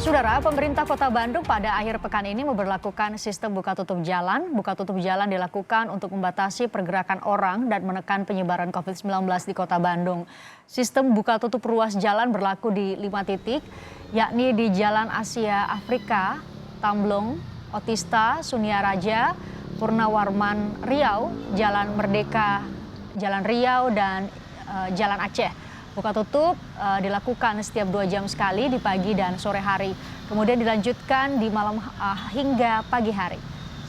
Saudara, pemerintah Kota Bandung pada akhir pekan ini memberlakukan sistem buka tutup jalan. Buka tutup jalan dilakukan untuk membatasi pergerakan orang dan menekan penyebaran COVID-19 di Kota Bandung. Sistem buka tutup ruas jalan berlaku di 5 titik, yakni di Jalan Asia Afrika, Tamblong, Otista, Suniaraja, Purnawarman Riau, Jalan Merdeka, Jalan Riau, dan Jalan Aceh. Buka tutup dilakukan setiap 2 jam sekali di pagi dan sore hari. Kemudian dilanjutkan di malam hingga pagi hari.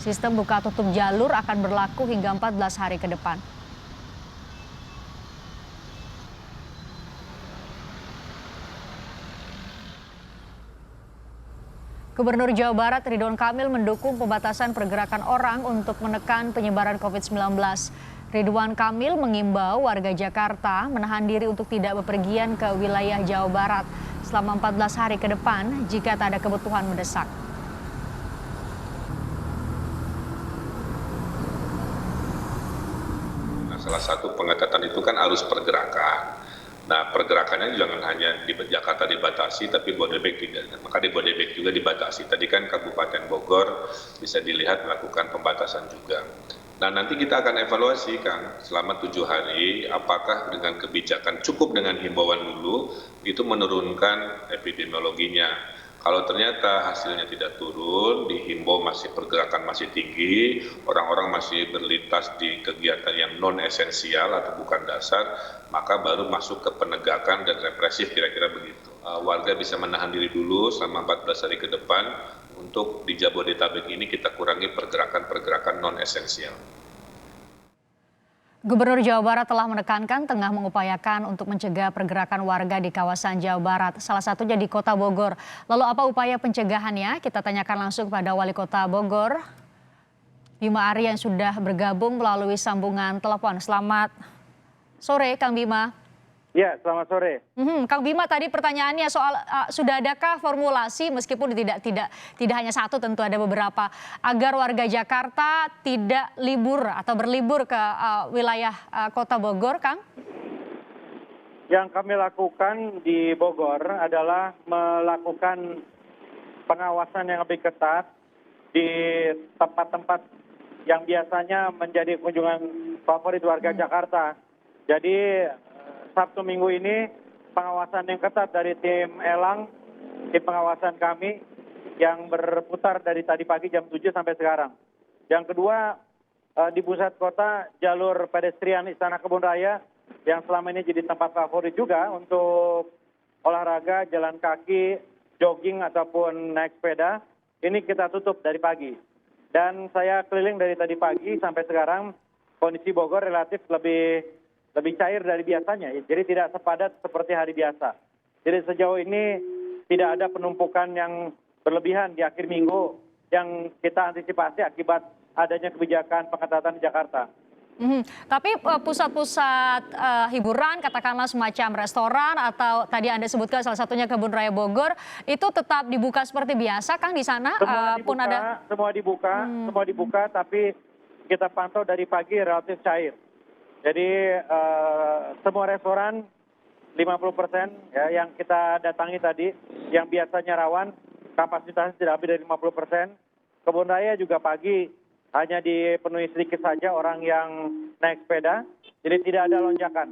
Sistem buka tutup jalur akan berlaku hingga 14 hari ke depan. Gubernur Jawa Barat Ridwan Kamil mendukung pembatasan pergerakan orang untuk menekan penyebaran COVID-19. Ridwan Kamil mengimbau warga Jakarta menahan diri untuk tidak bepergian ke wilayah Jawa Barat selama 14 hari ke depan jika tak ada kebutuhan mendesak. Nah, salah satu pengetatan itu kan arus pergerakan. Nah, pergerakannya jangan hanya di Jakarta dibatasi, tapi Bodebek tidak. Maka di Bodebek juga dibatasi. Tadi kan Kabupaten Bogor bisa dilihat melakukan pembatasan juga. Nah, nanti kita akan evaluasi, Kang, selama 7 hari, apakah dengan kebijakan cukup dengan himbauan dulu, itu menurunkan epidemiologinya. Kalau ternyata hasilnya tidak turun, dihimbau masih pergerakan masih tinggi, orang-orang masih berlintas di kegiatan yang non-esensial atau bukan dasar, maka baru masuk ke penegakan dan represif, kira-kira begitu. Warga bisa menahan diri dulu selama 14 hari ke depan, untuk di Jabodetabek ini kita kurangi pergerakan-pergerakan non-esensial. Gubernur Jawa Barat telah menekankan tengah mengupayakan untuk mencegah pergerakan warga di kawasan Jawa Barat, salah satunya di Kota Bogor. Lalu apa upaya pencegahannya? Kita tanyakan langsung pada Wali Kota Bogor, Bima Arya, yang sudah bergabung melalui sambungan telepon. Selamat sore, Kang Bima. Ya, selamat sore. Kang Bima, tadi pertanyaannya soal sudah adakah formulasi, meskipun tidak hanya satu, tentu ada beberapa, agar warga Jakarta tidak libur atau berlibur ke wilayah Kota Bogor, Kang? Yang kami lakukan di Bogor adalah melakukan pengawasan yang lebih ketat di tempat-tempat yang biasanya menjadi kunjungan favorit warga Jakarta. Jadi Sabtu Minggu ini pengawasan yang ketat dari tim Elang, tim pengawasan kami yang berputar dari tadi pagi jam 7 sampai sekarang. Yang kedua, di pusat kota jalur pedestrian Istana Kebun Raya yang selama ini jadi tempat favorit juga untuk olahraga, jalan kaki, jogging ataupun naik sepeda, ini kita tutup dari pagi. Dan saya keliling dari tadi pagi sampai sekarang, kondisi Bogor relatif lebih cair dari biasanya, jadi tidak sepadat seperti hari biasa. Jadi sejauh ini tidak ada penumpukan yang berlebihan di akhir minggu yang kita antisipasi akibat adanya kebijakan pengetatan di Jakarta. Tapi pusat-pusat hiburan, katakanlah semacam restoran atau tadi Anda sebutkan salah satunya Kebun Raya Bogor, itu tetap dibuka seperti biasa, Kang, di sana? Semua dibuka, tapi kita pantau dari pagi relatif cair. Jadi semua restoran 50% ya, yang kita datangi tadi, yang biasanya rawan, kapasitasnya tidak lebih dari 50%. Kebun Raya juga pagi hanya dipenuhi sedikit saja orang yang naik sepeda, jadi tidak ada lonjakan.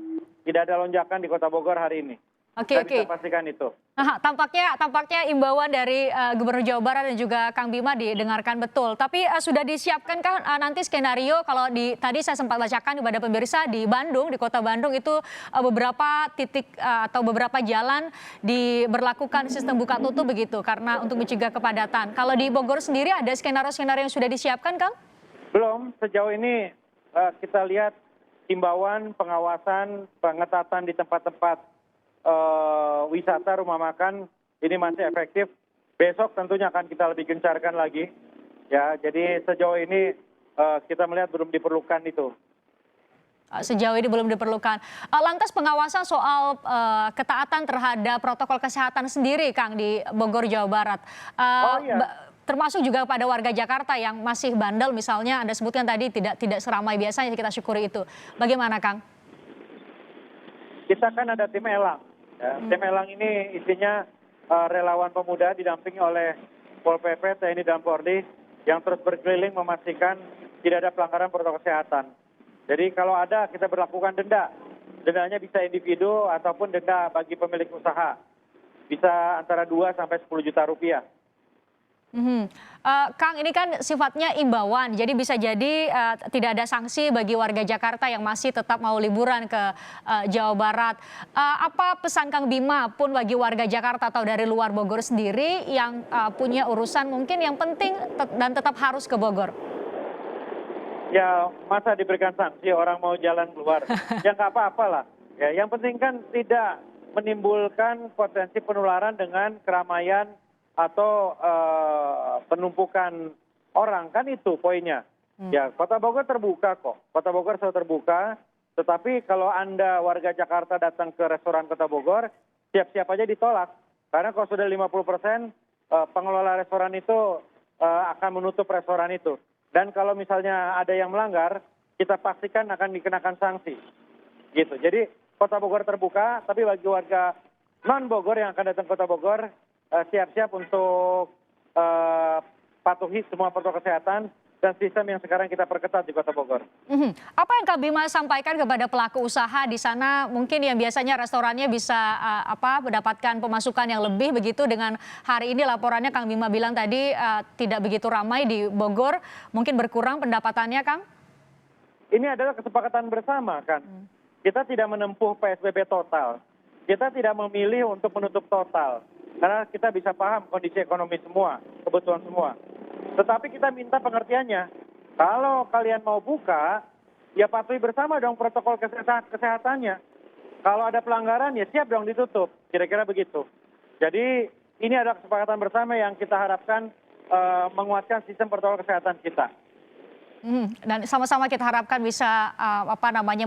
Tidak ada lonjakan di Kota Bogor hari ini. Oke. Kita pastikan itu. Tampaknya imbauan dari Gubernur Jawa Barat dan juga Kang Bima didengarkan betul. Tapi sudah disiapkan kan nanti skenario, kalau tadi saya sempat bacakan kepada pemirsa di Bandung, di Kota Bandung itu beberapa titik atau beberapa jalan diberlakukan sistem buka tutup begitu karena untuk mencegah kepadatan. Kalau di Bogor sendiri ada skenario-skenario yang sudah disiapkan, Kang? Belum, sejauh ini kita lihat himbauan, pengawasan, pengetatan di tempat-tempat wisata, rumah makan ini masih efektif. Besok tentunya akan kita lebih gencarkan lagi. Ya, jadi sejauh ini kita melihat belum diperlukan itu. Sejauh ini belum diperlukan. Lantas pengawasan soal ketaatan terhadap protokol kesehatan sendiri, Kang, di Bogor, Jawa Barat. Termasuk juga pada warga Jakarta yang masih bandel, misalnya Anda sebutkan tadi tidak seramai biasanya, kita syukuri itu. Bagaimana, Kang? Kita kan ada tim Elang. Ya, tim Elang ini isinya relawan pemuda didampingi oleh Pol PP, TNI dan Polri yang terus berkeliling memastikan tidak ada pelanggaran protokol kesehatan. Jadi kalau ada kita berlakukan denda. Dendanya bisa individu ataupun denda bagi pemilik usaha. Bisa antara 2 sampai 10 juta rupiah. Kang, ini kan sifatnya imbauan, jadi bisa jadi tidak ada sanksi bagi warga Jakarta yang masih tetap mau liburan ke Jawa Barat. Apa pesan Kang Bima pun bagi warga Jakarta atau dari luar Bogor sendiri yang punya urusan mungkin yang penting dan tetap harus ke Bogor? Ya masa diberikan sanksi orang mau jalan keluar, ya nggak apa-apalah. Ya, yang penting kan tidak menimbulkan potensi penularan dengan keramaian atau penumpukan orang, kan itu poinnya. Ya, Kota Bogor terbuka kok. Kota Bogor selalu terbuka, tetapi kalau Anda warga Jakarta datang ke restoran Kota Bogor, siap-siap aja ditolak. Karena kalau sudah 50%, pengelola restoran itu akan menutup restoran itu. Dan kalau misalnya ada yang melanggar, kita pastikan akan dikenakan sanksi. Gitu. Jadi Kota Bogor terbuka, tapi bagi warga non-Bogor yang akan datang ke Kota Bogor, siap-siap untuk patuhi semua protokol kesehatan dan sistem yang sekarang kita perketat di Kota Bogor. Apa yang Kang Bima sampaikan kepada pelaku usaha di sana, mungkin yang biasanya restorannya bisa mendapatkan pemasukan yang lebih begitu, dengan hari ini laporannya Kang Bima bilang tadi tidak begitu ramai di Bogor, mungkin berkurang pendapatannya, Kang? Ini adalah kesepakatan bersama kan. Kita tidak menempuh PSBB total. Kita tidak memilih untuk menutup total. Karena kita bisa paham kondisi ekonomi semua, kebutuhan semua. Tetapi kita minta pengertiannya. Kalau kalian mau buka, ya patuhi bersama dong protokol kesehatannya. Kalau ada pelanggaran, ya siap dong ditutup. Kira-kira begitu. Jadi ini adalah kesepakatan bersama yang kita harapkan menguatkan sistem protokol kesehatan kita. Dan sama-sama kita harapkan bisa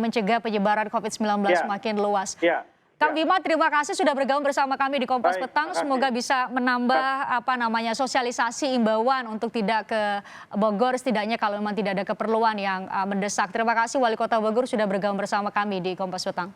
mencegah penyebaran COVID-19 semakin luas. Ya. Kang Bima, terima kasih sudah bergabung bersama kami di Kompas Petang. Semoga bisa menambah sosialisasi imbauan untuk tidak ke Bogor, setidaknya kalau memang tidak ada keperluan yang mendesak. Terima kasih Wali Kota Bogor sudah bergabung bersama kami di Kompas Petang.